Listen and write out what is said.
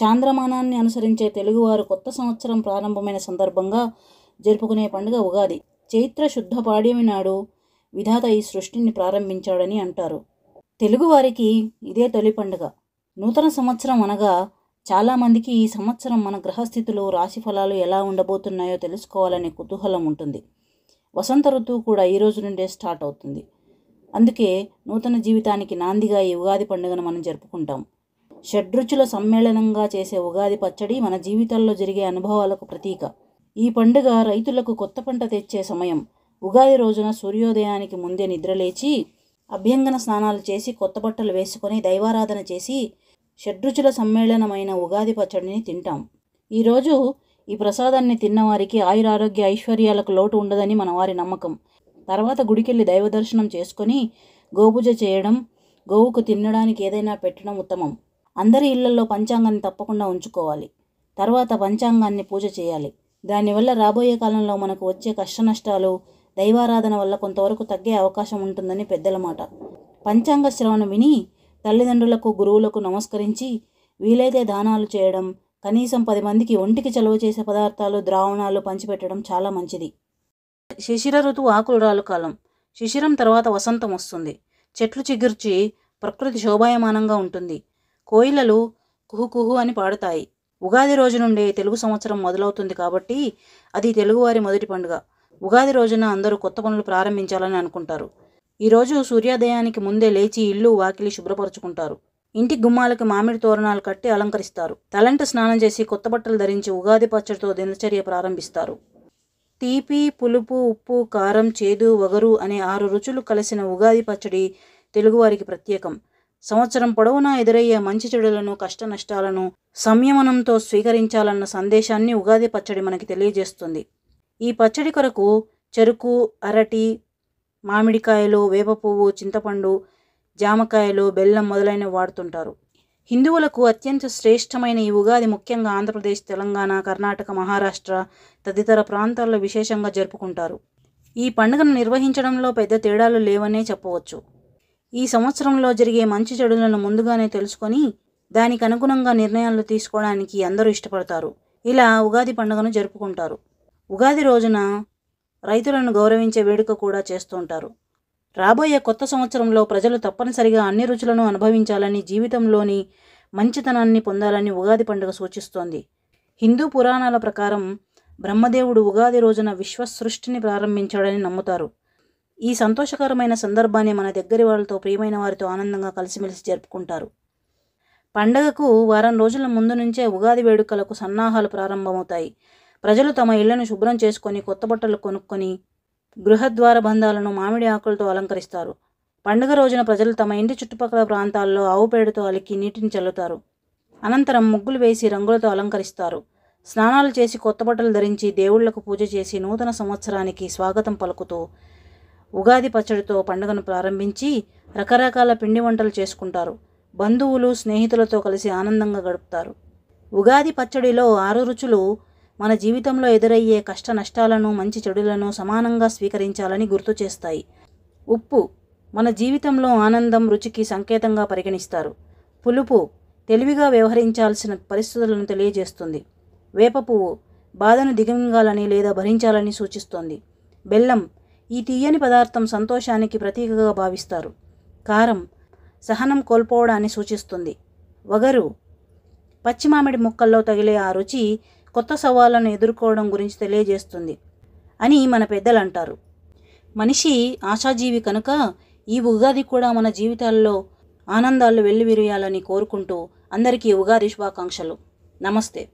చాంద్రమానాన్ని అనుసరించే తెలుగువారు కొత్త సంవత్సరం ప్రారంభమైన సందర్భంగా జరుపుకునే పండుగ ఉగాది. చైత్ర శుద్ధ పాడ్యమి నాడు విధాత ఈ సృష్టిని ప్రారంభించాడని అంటారు. తెలుగువారికి ఇదే తొలి పండుగ. నూతన సంవత్సరం అనగా చాలామందికి ఈ సంవత్సరం మన గ్రహస్థితులు, రాశి ఫలాలు ఎలా ఉండబోతున్నాయో తెలుసుకోవాలనే కుతూహలం ఉంటుంది. వసంత ఋతువు కూడా ఈ రోజు నుండే స్టార్ట్ అవుతుంది. అందుకే నూతన జీవితానికి నాందిగా ఈ ఉగాది పండుగను మనం జరుపుకుంటాం. షడ్రుచుల సమ్మేళనంగా చేసే ఉగాది పచ్చడి మన జీవితాల్లో జరిగే అనుభవాలకు ప్రతీక. ఈ పండుగ రైతులకు కొత్త పంట తెచ్చే సమయం. ఉగాది రోజున సూర్యోదయానికి ముందే నిద్రలేచి అభ్యంగన స్నానాలు చేసి కొత్త బట్టలు వేసుకొని దైవారాధన చేసి షడ్రుచుల సమ్మేళనమైన ఉగాది పచ్చడిని తింటాం. ఈరోజు ఈ ప్రసాదాన్ని తిన్నవారికి ఆయురారోగ్య ఐశ్వర్యాలకు లోటు ఉండదని మన వారి నమ్మకం. తర్వాత గుడికెళ్ళి దైవ దర్శనం చేసుకొని గోపూజ చేయడం, గోవుకు తినడానికి ఏదైనా పెట్టడం ఉత్తమం. అందరి ఇళ్లలో పంచాంగాన్ని తప్పకుండా ఉంచుకోవాలి. తర్వాత పంచాంగాన్ని పూజ చేయాలి. దానివల్ల రాబోయే కాలంలో మనకు వచ్చే కష్ట నష్టాలు దైవారాధన వల్ల కొంతవరకు తగ్గే అవకాశం ఉంటుందని పెద్దల మాట. పంచాంగ శ్రవణం విని తల్లిదండ్రులకు, గురువులకు నమస్కరించి వీలైతే దానాలు చేయడం, కనీసం 10 మందికి ఒంటికి చలువ చేసే పదార్థాలు, ద్రావణాలు పంచిపెట్టడం చాలా మంచిది. శిశిర ఋతువు ఆకులు రాలు కాలం. శిశిరం తర్వాత వసంతం వస్తుంది. చెట్లు చిగుర్చి ప్రకృతి శోభాయమానంగా ఉంటుంది. కోయిలలు కుహుకుహు అని పాడుతాయి. ఉగాది రోజు నుండే తెలుగు సంవత్సరం మొదలవుతుంది కాబట్టి అది తెలుగువారి మొదటి పండుగ. ఉగాది రోజున అందరూ కొత్త పనులు ప్రారంభించాలని అనుకుంటారు. ఈరోజు సూర్యోదయానికి ముందే లేచి ఇల్లు, వాకిలి శుభ్రపరుచుకుంటారు. ఇంటి గుమ్మాలకు మామిడి తోరణాలు కట్టి అలంకరిస్తారు. తలంట స్నానం చేసి కొత్త బట్టలు ధరించి ఉగాది పచ్చడితో దినచర్య ప్రారంభిస్తారు. తీపి, పులుపు, ఉప్పు, కారం, చేదు, వగరు అనే 6 రుచులు కలిసిన ఉగాది పచ్చడి తెలుగువారికి ప్రత్యేకం. సంవత్సరం పొడవునా ఎదురయ్యే మంచి చెడులను, కష్ట నష్టాలను సంయమనంతో స్వీకరించాలన్న సందేశాన్ని ఉగాది పచ్చడి మనకి తెలియజేస్తుంది. ఈ పచ్చడి కొరకు చెరుకు, అరటి, మామిడికాయలు, వేప పువ్వు, చింతపండు, జామకాయలు, బెల్లం మొదలైనవి వాడుతుంటారు. హిందువులకు అత్యంత శ్రేష్టమైన ఈ ఉగాది ముఖ్యంగా ఆంధ్రప్రదేశ్, తెలంగాణ, కర్ణాటక, మహారాష్ట్ర తదితర ప్రాంతాల్లో విశేషంగా జరుపుకుంటారు. ఈ పండుగను నిర్వహించడంలో పెద్ద తేడాలు లేవనే చెప్పవచ్చు. ఈ సంవత్సరంలో జరిగే మంచి చెడులను ముందుగానే తెలుసుకొని దానికి అనుగుణంగా నిర్ణయాలు తీసుకోవడానికి అందరూ ఇష్టపడతారు. ఇలా ఉగాది పండుగను జరుపుకుంటారు. ఉగాది రోజున రైతులను గౌరవించే వేడుక కూడా చేస్తుంటారు. రాబోయే కొత్త సంవత్సరంలో ప్రజలు తప్పనిసరిగా అన్ని రుచులను అనుభవించాలని, జీవితంలోని మంచితనాన్ని పొందాలని ఉగాది పండుగ సూచిస్తోంది. హిందూ పురాణాల ప్రకారం బ్రహ్మదేవుడు ఉగాది రోజున విశ్వ సృష్టిని ప్రారంభించాడని నమ్ముతారు. ఈ సంతోషకరమైన సందర్భాన్ని మన దగ్గరి వాళ్ళతో, ప్రియమైన వారితో ఆనందంగా కలిసిమెలిసి జరుపుకుంటారు. పండగకు వారం రోజుల ముందు నుంచే ఉగాది వేడుకలకు సన్నాహాలు ప్రారంభమవుతాయి. ప్రజలు తమ ఇళ్లను శుభ్రం చేసుకొని కొత్త బట్టలు కొనుక్కొని గృహద్వార బంధాలను మామిడి ఆకులతో అలంకరిస్తారు. పండుగ రోజున ప్రజలు తమ ఇంటి చుట్టుపక్కల ప్రాంతాల్లో ఆవు పేడతో అలికి నీటిని చల్లుతారు. అనంతరం ముగ్గులు వేసి రంగులతో అలంకరిస్తారు. స్నానాలు చేసి కొత్త బట్టలు ధరించి దేవుళ్లకు పూజ చేసి నూతన సంవత్సరానికి స్వాగతం పలుకుతూ ఉగాది పచ్చడితో పండుగను ప్రారంభించి రకరకాల పిండి వంటలు చేసుకుంటారు. బంధువులు, స్నేహితులతో కలిసి ఆనందంగా గడుపుతారు. ఉగాది పచ్చడిలో 6 రుచులు మన జీవితంలో ఎదురయ్యే కష్ట నష్టాలను, మంచి చెడులను సమానంగా స్వీకరించాలని గుర్తు చేస్తాయి. ఉప్పు మన జీవితంలో ఆనందం, రుచికి సంకేతంగా పరిగణిస్తారు. పులుపు తెలివిగా వ్యవహరించాల్సిన పరిస్థితులను తెలియజేస్తుంది. వేప పువ్వు బాధను దిగమింగాలని లేదా భరించాలని సూచిస్తోంది. బెల్లం ఈ తీయని పదార్థం సంతోషానికి ప్రతీకగా భావిస్తారు. కారం సహనం కోల్పోవడాన్ని సూచిస్తుంది. వగరు పచ్చి మామిడి ముక్కల్లో తగిలే ఆ రుచి కొత్త సవాళ్లను ఎదుర్కోవడం గురించి తెలియజేస్తుంది అని మన పెద్దలు అంటారు. మనిషి ఆశాజీవి కనుక ఈ ఉగాది కూడా మన జీవితాల్లో ఆనందాలు వెల్లివిరియాలని కోరుకుంటూ అందరికీ ఉగాది శుభాకాంక్షలు. నమస్తే.